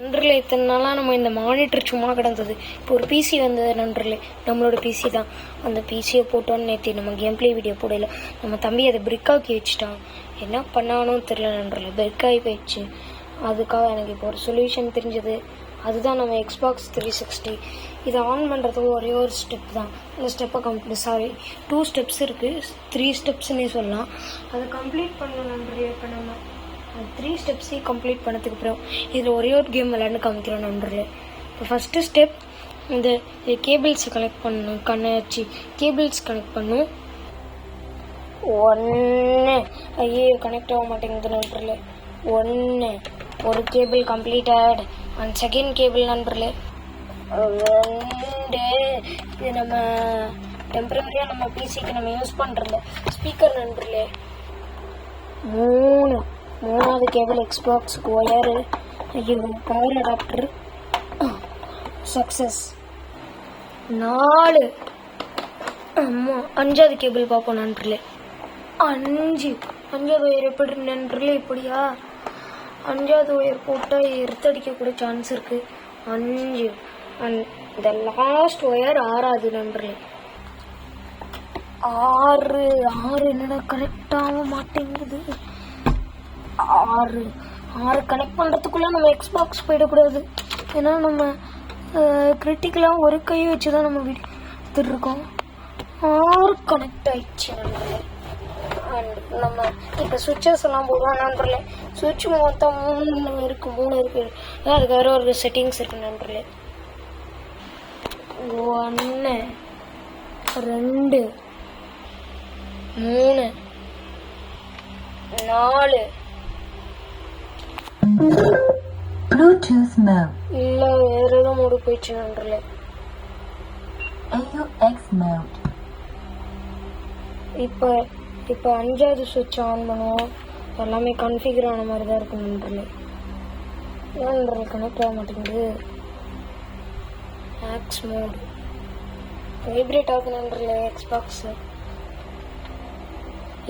நண்பர்களே, இத்தனை நாளாக நம்ம இந்த மானிட்டர் சும்மா கிடந்தது. இப்போ ஒரு பிசி வந்தது நண்பர்களே, நம்மளோட பிசி தான். அந்த பிசியை போட்டோன்னு நேற்று நம்ம கேம் பிளே வீடியோ போடல. நம்ம தம்பி அதை பிரிக்காக்கி வச்சுட்டான். என்ன பண்ணானோ தெரியல நண்பர்களே, பிரிக்காகி போயிடுச்சு. அதுக்காக எனக்கு இப்போ ஒரு சொல்யூஷன் தெரிஞ்சது. அதுதான் நம்ம எக்ஸ்பாக்ஸ் 360. இதை ஆன் பண்ணுறதுக்கு ஒரே ஒரு ஸ்டெப் தான். அந்த ஸ்டெப்பை சாரி 2 ஸ்டெப்ஸ் இருக்குது, 3 ஸ்டெப்ஸ்ன்னே சொல்லலாம். அதை கம்ப்ளீட் பண்ணணும் நண்பர்களே. இப்போ நம்ம 3 ஸ்டெப்ஸையும் கம்ப்ளீட் பண்ணதுக்கு அப்புறம் இதில் ஒரே ஒரு கேம் விளையாண்டு காமிக்கிறோம் நண்பர்களே. இப்போ ஃபஸ்ட்டு ஸ்டெப் இந்த கேபிள்ஸை கனெக்ட் பண்ணணும். கேபிள்ஸ் கனெக்ட் பண்ணும். 1 ஐயே கனெக்ட் ஆக மாட்டேங்குது நண்பர்களே. 1 ஒரு cable completed. And second cable நண்பர்களே 2. இது நம்ம டெம்பரரியாக நம்ம பிசிக்கு நம்ம யூஸ் பண்ணுறல ஸ்பீக்கர் நண்பர்களே. 3வது கேபிள் எக்ஸ்பாக்ஸுக்கு ஒயரு. ஐயோ பவர் அடாப்டர் சக்ஸஸ். 4 5வது கேபிள் பார்ப்போம் நண்பர்களே. 5வது ஒயர் எப்படி நண்பர்களே? இப்படியா 5வது ஒயர் போட்டால் எர்த்தடிக்க கூட சான்ஸ் இருக்குது. 5 அண்ட் இந்த லாஸ்ட் ஒயர் 6வது நண்பர்களே. 6 என்னடா கனெக்ட் ஆக மாட்டேங்குது. 6 கனெக்ட் பண்ணுறதுக்குள்ளே நம்ம எக்ஸ்பாக்ஸ் போயிடக்கூடாது. ஏன்னா நம்ம கிரிட்டிக்கலாக ஒரு கையை வச்சு தான் நம்ம வீடியோ எடுத்துருக்கோம். 6 கனெக்ட் ஆயிடுச்சு நண்பர்களே. அண்ட் நம்ம இப்போ சுவிட்சஸ் எல்லாம் போடுவோம் நண்பர்களே. சுவிட்ச் மொத்தம் 3 இருக்குது. அதுக்கு வேறு ஒரு செட்டிங்ஸ் இருக்குது நண்பர்களே. 1 2 3 4 Bluetooth mode. இல்லை வேறு ஏதோ மூடு போயிடுச்சு நண்பர்களே. AUX mode. இப்போ 5வது சுவிட்ச் ஆன் பண்ணுவோம். எல்லாமே கன்ஃபிகர் ஆன மாதிரி தான் இருக்கும் நண்பர்களே. நண்பர்கள் கனெக்ட் ஆக மாட்டேங்குது. ஆக்ஸ் மோட் வைப்ரேட் ஆகுது நண்பர்களே. எக்ஸ்பாக்ஸ்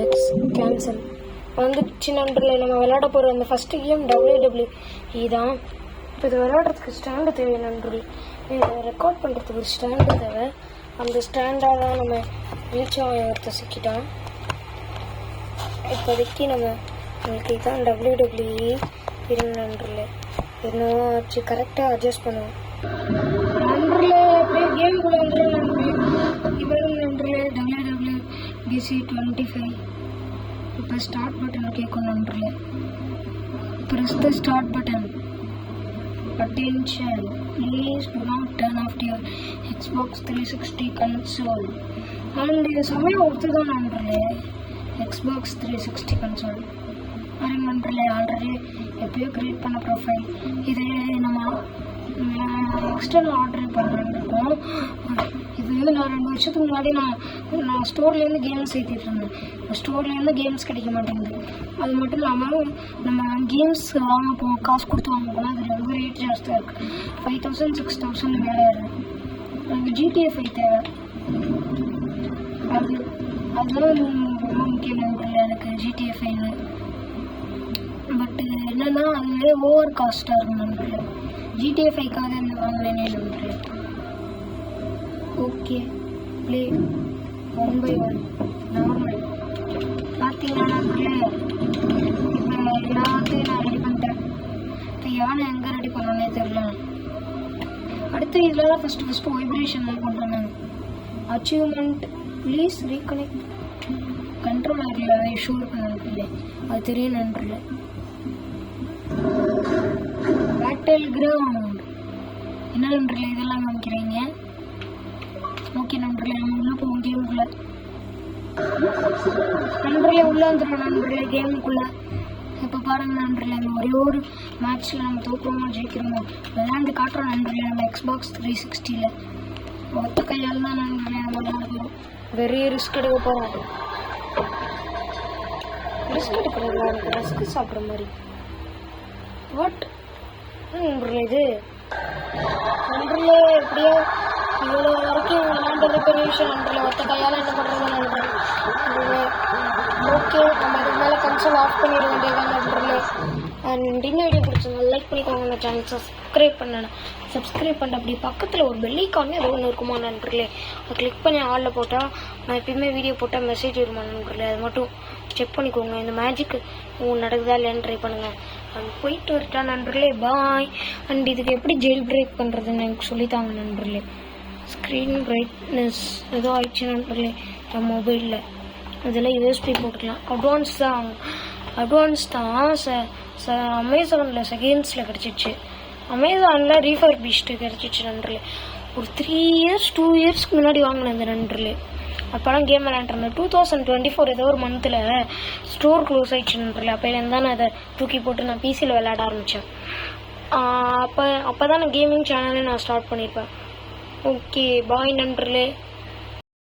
எக்ஸ் கேன்சல் வந்துடுச்சு நண்பர்களே. நம்ம விளையாட போகிற அந்த ஃபஸ்ட்டு கேம் WWE தான். இப்போ இது விளையாடுறதுக்கு ஸ்டாண்டு தேவை நண்பர்களே. இதை ரெக்கார்ட் பண்ணுறதுக்கு ஒரு ஸ்டாண்டு தேவை. அந்த ஸ்டாண்டாக தான் நம்ம ரீச் ஒருத்த சிக்கிட்டான். இப்போதைக்கு நம்மளுக்கு இதுதான் WWE இருந்த நண்பர்களே. இன்னும் ஆச்சு கரெக்டாக அட்ஜஸ்ட் பண்ணுவோம் நண்பர்களே. அப்படியே கேமுக்குள்ளே வந்துடும் நண்பர்களே. இப்போ நண்பர்களே WWDC 25. இப்போ ஸ்டார்ட் பட்டன் கேட்கும் நண்பர்களே. Press the start button. Attention, please do not turn off your Xbox 360 console. And இது சமயம் ஒருத்ததான் நண்பர்களே. Xbox 360 console நண்பர்களே ஆல்ரெடி எப்பயோ கிரியேட் பண்ண ப்ரொஃபைல். இது நம்ம எக்ஸ்டர்னல் ஆர்டர் பண்ணிருக்கோம். இது நான் 2 வருஷத்துக்கு முன்னாடி நான் ஸ்டோர்லேருந்து கேம்ஸ் ஏற்றிட்டு இருந்தேன். ஸ்டோர்லேருந்து கேம்ஸ் கிடைக்க மாட்டேங்குது. அது மட்டும் இல்லாமல் நம்ம கேம்ஸ் வாங்க போவோம், காசு கொடுத்து வாங்க போனால் அது ரொம்ப ரேட் ஜாஸ்தியாக இருக்குது. 5000 6000 மேலே இருக்குது. எனக்கு GTA 5 தேவை. அதுதான் ரொம்ப முக்கியம் நண்பர்களே எனக்கு GTA 5. பட்டு என்னன்னா அது ஓவர் காஸ்ட்டாக இருக்கும் நண்பர்களே. GTA 5க்காக இந்த வாங்கினேனே நண்பர்களே. Okay play 1 by 1 normal. பார்த்தீங்கன்னா நண்பர்களே இப்போ எல்லாத்தையும் நான் ரெடி பண்ணிட்டேன். இப்போ யானை எங்கே ரெடி பண்ணோன்னே தெரியல. அடுத்து இதில் ஃபஸ்ட்டு வைப்ரேஷன்லாம் கொண்டு வந்தாங்க. அச்சீவ்மெண்ட் ப்ளீஸ் ரீகனெக்ட் கண்ட்ரோலரில் இஷ்யூ இருக்கு நண்பர்களே. அது தெரியும் நண்பர்களே. பேட்டில் கிரவுண்ட் என்ன நண்பர்களே இதெல்லாம் காமிக்கிறீங்க? ஓகே நண்பர்களே நம்ம உள்ளே போவோம் கேமுக்குள்ளே. நண்பர்களே உள்ளே வந்துடுறோம் நண்பர்களே கேமுக்குள்ளே. இப்போ பாருங்க நண்பர்களே நம்ம ஒரே ஒரு மேட்ச்சில் நம்ம தோக்குறோமோ ஜெயிக்கிறோமோ விளையாண்டு காட்டுறோம் நண்பர்களே. நம்ம Xbox 360ல் ஒத்த கையால் தான் நண்பர்களே நம்ம விளையாட போகிறோம். வெறிய ரிஸ்க் எடுக்க போகிறோம். ரிஸ்க் எடுக்கிறோம்ல எனக்கு ரிஸ்க் சாப்பிட்ற மாதிரி. வாட் நண்பர்களே இது நண்பர்களே எப்படியோ இவ்வளோ வரைக்கும் விளையாண்டு பண்ணுறது பெரிய விஷயம் நண்பர்களே, ஒருத்த கையால் என்ன பண்ணுறது நண்பர்களே. ஓகே, நம்ம அதுக்கு மேலே கன்சோல் ஆஃப் பண்ணிட வேண்டியதான் நண்பர்களே. அண்ட் இந்த வீடியோ பிடிச்சிருந்தா லைக் பண்ணிக்கோங்க, அந்த சேனல் சப்ஸ்கிரைப் பண்ணிட்டு அப்படி பக்கத்தில் ஒரு பெல்லைக்கானே ஏதோ ஒன்று இருக்குமா நண்பர்களே, அதை கிளிக் பண்ணி ஆளில் போட்டால் நான் எப்பயுமே வீடியோ போட்டால் மெசேஜ் வருமா நண்பர்களே, அது மட்டும் செக் பண்ணிக்கோங்க. இந்த மேஜிக் நடக்குதா இல்லையான்னு ட்ரை பண்ணுங்கள். அது போயிட்டு வரட்டா நண்பர்களே, பாய். அண்ட் இதுக்கு எப்படி ஜெயில் பிரேக் பண்ணுறதுன்னு எனக்கு சொல்லித்தாங்க நண்பர்களே. ஸ்க்ரீன் பிரைட்னஸ் ஏதோ ஆயிடுச்சு நண்பர்களே என் மொபைலில், இதெல்லாம் யூஎஸ்பி போட்டுக்கலாம். அட்வான்ஸ் தான் அமேசானில் செகண்ட்ஸில் கிடச்சிச்சு. அமேசானில் ரீஃபர்பிஷ்டு கிடச்சிச்சு நண்பர்களே. ஒரு 3 இயர்ஸ் 2 இயர்ஸ்க்கு முன்னாடி வாங்கினது நண்பர்களே. அப்போலாம் கேம் விளையாண்டுருந்தேன். 2024 ஏதோ ஒரு மந்த்தில் ஸ்டோர் க்ளோஸ் ஆகிடுச்சு நண்பர்களே. அப்போலேருந்து தான் நான் அதை தூக்கி போட்டு நான் பிசியில் விளையாட ஆரம்பித்தேன். அப்போ தான் நான் கேமிங் சேனலே நான் ஸ்டார்ட் பண்ணியிருப்பேன். ஓகே, பாய் நண்பர்களே.